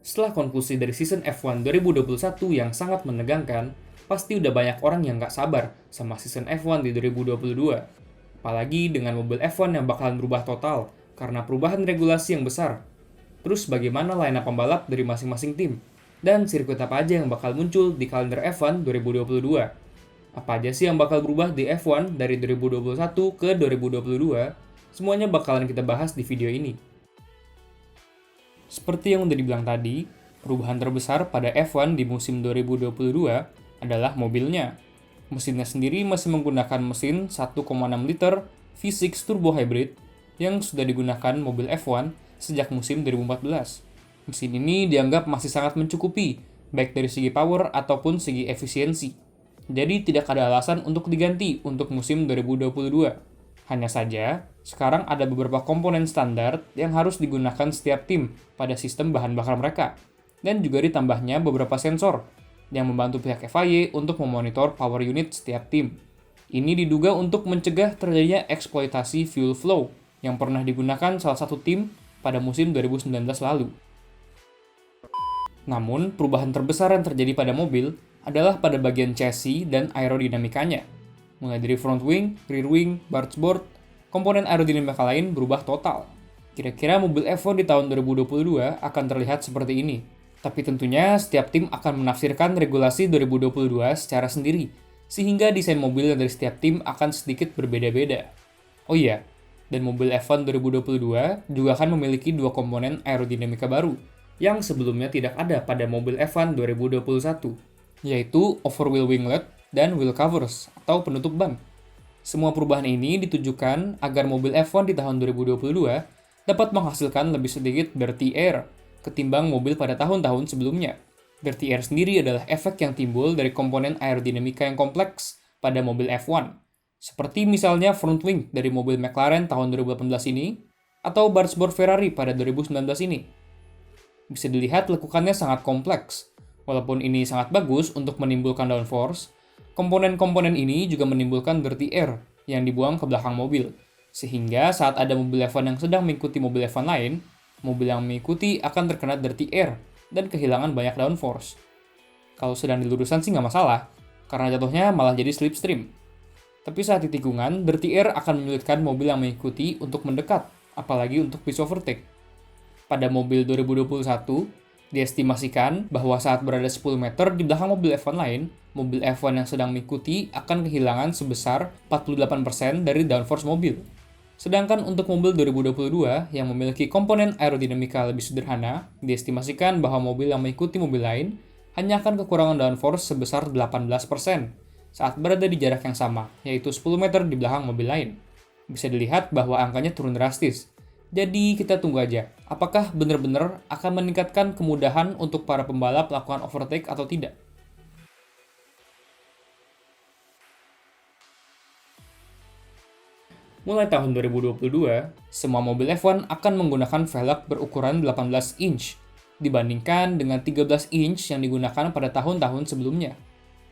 Setelah konklusi dari season F1 2021 yang sangat menegangkan, pasti udah banyak orang yang nggak sabar sama season F1 di 2022. Apalagi dengan mobil F1 yang bakalan berubah total karena perubahan regulasi yang besar. Terus bagaimana lineup pembalap dari masing-masing tim? Dan sirkuit apa aja yang bakal muncul di kalender F1 2022? Apa aja sih yang bakal berubah di F1 dari 2021 ke 2022? Semuanya bakalan kita bahas di video ini. Seperti yang udah dibilang tadi, perubahan terbesar pada F1 di musim 2022 adalah mobilnya. Mesinnya sendiri masih menggunakan mesin 1,6 liter V6 turbo hybrid yang sudah digunakan mobil F1 sejak musim 2014. Mesin ini dianggap masih sangat mencukupi, baik dari segi power ataupun segi efisiensi. Jadi tidak ada alasan untuk diganti untuk musim 2022. Hanya saja, sekarang ada beberapa komponen standar yang harus digunakan setiap tim pada sistem bahan bakar mereka, dan juga ditambahnya beberapa sensor yang membantu pihak FIA untuk memonitor power unit setiap tim. Ini diduga untuk mencegah terjadinya eksploitasi fuel flow yang pernah digunakan salah satu tim pada musim 2019 lalu. Namun, perubahan terbesar yang terjadi pada mobil adalah pada bagian chassis dan aerodinamikanya. Mulai dari front wing, rear wing, bargeboard, komponen aerodinamika lain berubah total. Kira-kira mobil F1 di tahun 2022 akan terlihat seperti ini. Tapi tentunya setiap tim akan menafsirkan regulasi 2022 secara sendiri, sehingga desain mobil dari setiap tim akan sedikit berbeda-beda. Oh iya, dan mobil F1 2022 juga akan memiliki dua komponen aerodinamika baru, yang sebelumnya tidak ada pada mobil F1 2021, yaitu overwheel winglet dan wheel covers atau penutup ban. Semua perubahan ini ditujukan agar mobil F1 di tahun 2022 dapat menghasilkan lebih sedikit dirty air ketimbang mobil pada tahun-tahun sebelumnya. Dirty air sendiri adalah efek yang timbul dari komponen aerodinamika yang kompleks pada mobil F1, seperti misalnya front wing dari mobil McLaren tahun 2018 ini, atau bargeboard Ferrari pada 2019 ini. Bisa dilihat lekukannya sangat kompleks. Walaupun ini sangat bagus untuk menimbulkan downforce, komponen-komponen ini juga menimbulkan dirty air yang dibuang ke belakang mobil. Sehingga saat ada mobil F1 yang sedang mengikuti mobil F1 lain, mobil yang mengikuti akan terkena dirty air dan kehilangan banyak downforce. Kalau sedang di lurusan sih nggak masalah, karena jatuhnya malah jadi slipstream. Tapi saat di tikungan, dirty air akan menyulitkan mobil yang mengikuti untuk mendekat, apalagi untuk bisa overtake. Pada mobil 2021, diestimasikan bahwa saat berada 10 meter di belakang mobil F1 lain, mobil F1 yang sedang mengikuti akan kehilangan sebesar 48% dari downforce mobil. Sedangkan untuk mobil 2022 yang memiliki komponen aerodinamika lebih sederhana, diestimasikan bahwa mobil yang mengikuti mobil lain hanya akan kekurangan downforce sebesar 18% saat berada di jarak yang sama, yaitu 10 meter di belakang mobil lain. Bisa dilihat bahwa angkanya turun drastis. Jadi kita tunggu aja, apakah benar-benar akan meningkatkan kemudahan untuk para pembalap melakukan overtake atau tidak. Mulai tahun 2022, semua mobil F1 akan menggunakan velg berukuran 18 inch, dibandingkan dengan 13 inch yang digunakan pada tahun-tahun sebelumnya.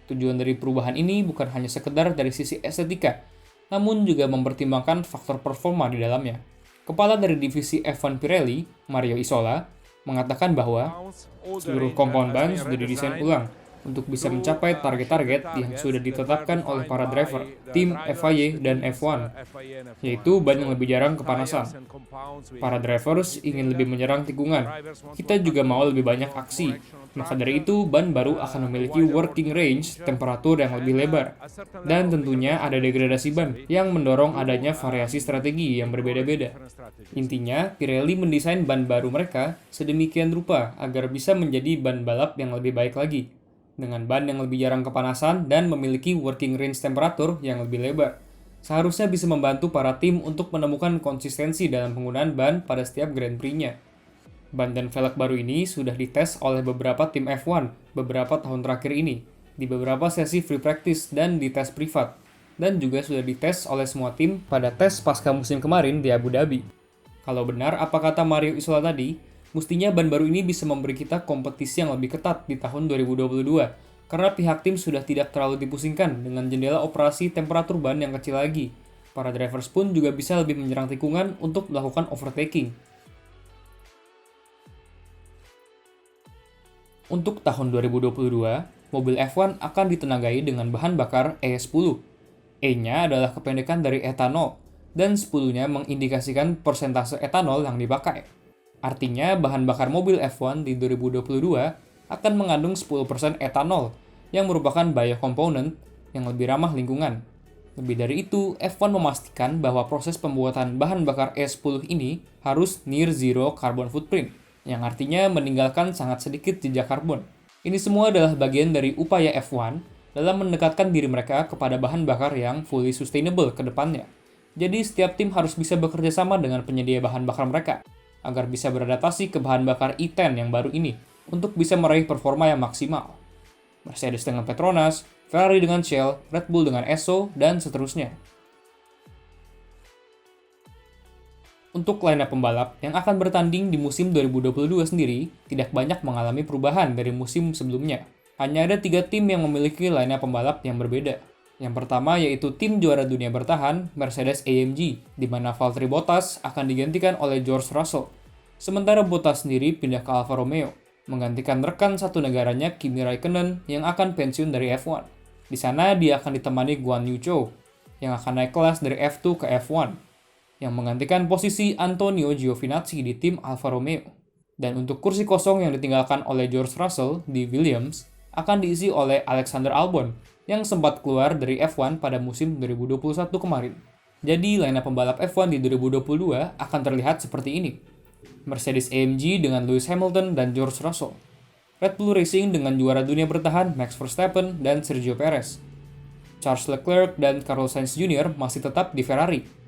Tujuan dari perubahan ini bukan hanya sekedar dari sisi estetika, namun juga mempertimbangkan faktor performa di dalamnya. Kepala dari divisi F1 Pirelli, Mario Isola, mengatakan bahwa seluruh kompon ban sudah didesain ulang untuk bisa mencapai target-target yang sudah ditetapkan oleh para driver, tim FIA dan F1, yaitu ban yang lebih jarang kepanasan. Para drivers ingin lebih menyerang tikungan. Kita juga mau lebih banyak aksi. Maka dari itu, ban baru akan memiliki working range temperatur yang lebih lebar. Dan tentunya ada degradasi ban yang mendorong adanya variasi strategi yang berbeda-beda. Intinya, Pirelli mendesain ban baru mereka sedemikian rupa agar bisa menjadi ban balap yang lebih baik lagi, dengan ban yang lebih jarang kepanasan dan memiliki working range temperatur yang lebih lebar. Seharusnya bisa membantu para tim untuk menemukan konsistensi dalam penggunaan ban pada setiap Grand Prix-nya. Ban dan velg baru ini sudah dites oleh beberapa tim F1 beberapa tahun terakhir ini, di beberapa sesi free practice dan di tes privat, dan juga sudah dites oleh semua tim pada tes pasca musim kemarin di Abu Dhabi. Kalau benar apa kata Mario Isola tadi, mestinya ban baru ini bisa memberi kita kompetisi yang lebih ketat di tahun 2022, karena pihak tim sudah tidak terlalu dipusingkan dengan jendela operasi temperatur ban yang kecil lagi. Para drivers pun juga bisa lebih menyerang tikungan untuk melakukan overtaking. Untuk tahun 2022, mobil F1 akan ditenagai dengan bahan bakar E10. E-nya adalah kependekan dari etanol, dan 10-nya mengindikasikan persentase etanol yang dipakai. Artinya, bahan bakar mobil F1 di 2022 akan mengandung 10% etanol, yang merupakan biocomponent yang lebih ramah lingkungan. Lebih dari itu, F1 memastikan bahwa proses pembuatan bahan bakar E10 ini harus near zero carbon footprint, yang artinya meninggalkan sangat sedikit jejak karbon. Ini semua adalah bagian dari upaya F1 dalam mendekatkan diri mereka kepada bahan bakar yang fully sustainable ke depannya. Jadi setiap tim harus bisa bekerja sama dengan penyedia bahan bakar mereka, agar bisa beradaptasi ke bahan bakar E10 yang baru ini, untuk bisa meraih performa yang maksimal. Mercedes dengan Petronas, Ferrari dengan Shell, Red Bull dengan Esso, dan seterusnya. Untuk lineup pembalap yang akan bertanding di musim 2022 sendiri, tidak banyak mengalami perubahan dari musim sebelumnya. Hanya ada 3 tim yang memiliki lineup pembalap yang berbeda. Yang pertama yaitu tim juara dunia bertahan, Mercedes-AMG, di mana Valtteri Bottas akan digantikan oleh George Russell. Sementara Bottas sendiri pindah ke Alfa Romeo, menggantikan rekan satu negaranya Kimi Raikkonen yang akan pensiun dari F1. Di sana dia akan ditemani Guan Yu Zhou, yang akan naik kelas dari F2 ke F1. Yang menggantikan posisi Antonio Giovinazzi di tim Alfa Romeo. Dan untuk kursi kosong yang ditinggalkan oleh George Russell di Williams akan diisi oleh Alexander Albon yang sempat keluar dari F1 pada musim 2021 kemarin. Jadi lineup pembalap F1 di 2022 akan terlihat seperti ini. Mercedes-AMG dengan Lewis Hamilton dan George Russell. Red Bull Racing dengan juara dunia bertahan Max Verstappen dan Sergio Perez. Charles Leclerc dan Carlos Sainz Jr. masih tetap di Ferrari.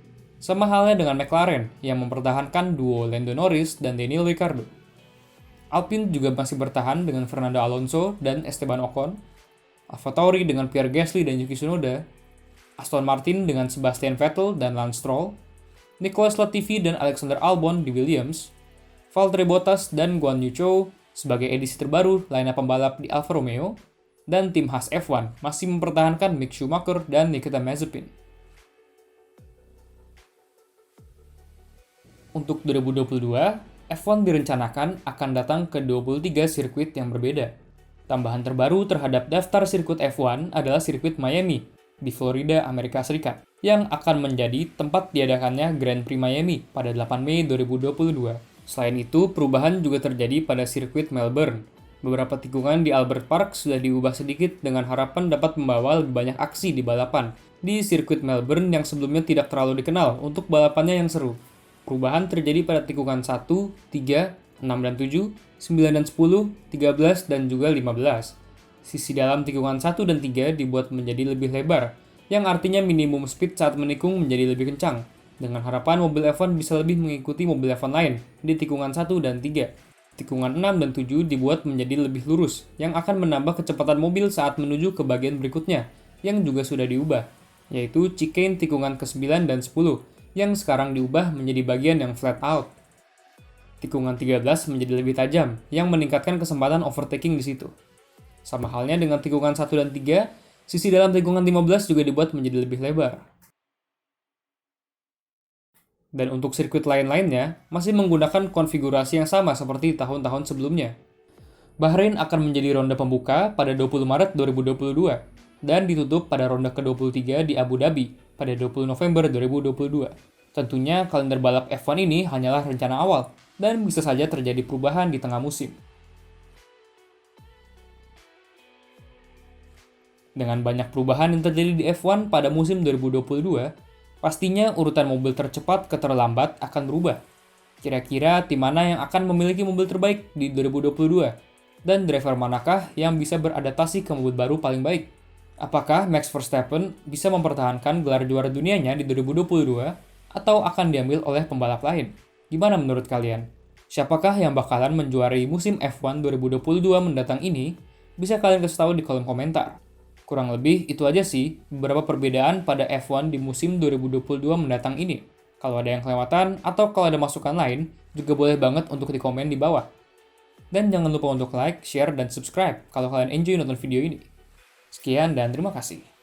Sama halnya dengan McLaren yang mempertahankan duo Lando Norris dan Daniel Ricciardo. Alpine juga masih bertahan dengan Fernando Alonso dan Esteban Ocon. AlphaTauri dengan Pierre Gasly dan Yuki Tsunoda. Aston Martin dengan Sebastian Vettel dan Lance Stroll. Nicolas Latifi dan Alexander Albon di Williams. Valtteri Bottas dan Guan Yu Zhou sebagai edisi terbaru lineup pembalap di Alfa Romeo. Dan tim khas F1 masih mempertahankan Mick Schumacher dan Nikita Mazepin. Untuk 2022, F1 direncanakan akan datang ke 23 sirkuit yang berbeda. Tambahan terbaru terhadap daftar sirkuit F1 adalah sirkuit Miami di Florida, Amerika Serikat, yang akan menjadi tempat diadakannya Grand Prix Miami pada 8 Mei 2022. Selain itu, perubahan juga terjadi pada sirkuit Melbourne. Beberapa tikungan di Albert Park sudah diubah sedikit dengan harapan dapat membawa lebih banyak aksi di balapan di sirkuit Melbourne yang sebelumnya tidak terlalu dikenal untuk balapannya yang seru. Perubahan terjadi pada tikungan 1, 3, 6 dan 7, 9 dan 10, 13 dan juga 15. Sisi dalam tikungan 1 dan 3 dibuat menjadi lebih lebar, yang artinya minimum speed saat menikung menjadi lebih kencang, dengan harapan mobil F1 bisa lebih mengikuti mobil F1 lain di tikungan 1 dan 3. Tikungan 6 dan 7 dibuat menjadi lebih lurus, yang akan menambah kecepatan mobil saat menuju ke bagian berikutnya, yang juga sudah diubah, yaitu chicane tikungan ke-9 dan 10, yang sekarang diubah menjadi bagian yang flat out. Tikungan 13 menjadi lebih tajam, yang meningkatkan kesempatan overtaking di situ. Sama halnya dengan tikungan 1 dan 3, sisi dalam tikungan 15 juga dibuat menjadi lebih lebar. Dan untuk sirkuit lain-lainnya, masih menggunakan konfigurasi yang sama seperti tahun-tahun sebelumnya. Bahrain akan menjadi ronde pembuka pada 20 Maret 2022, dan ditutup pada ronde ke-23 di Abu Dhabi pada 20 November 2022. Tentunya kalender balap F1 ini hanyalah rencana awal, dan bisa saja terjadi perubahan di tengah musim. Dengan banyak perubahan yang terjadi di F1 pada musim 2022, pastinya urutan mobil tercepat ke terlambat akan berubah. Kira-kira tim mana yang akan memiliki mobil terbaik di 2022? Dan driver manakah yang bisa beradaptasi ke mobil baru paling baik? Apakah Max Verstappen bisa mempertahankan gelar juara dunianya di 2022 atau akan diambil oleh pembalap lain? Gimana menurut kalian? Siapakah yang bakalan menjuarai musim F1 2022 mendatang ini? Bisa kalian kasih tahu di kolom komentar. Kurang lebih itu aja sih beberapa perbedaan pada F1 di musim 2022 mendatang ini. Kalau ada yang kelewatan atau kalau ada masukan lain, juga boleh banget untuk di komen di bawah. Dan jangan lupa untuk like, share, dan subscribe kalau kalian enjoy nonton video ini. Sekian dan terima kasih.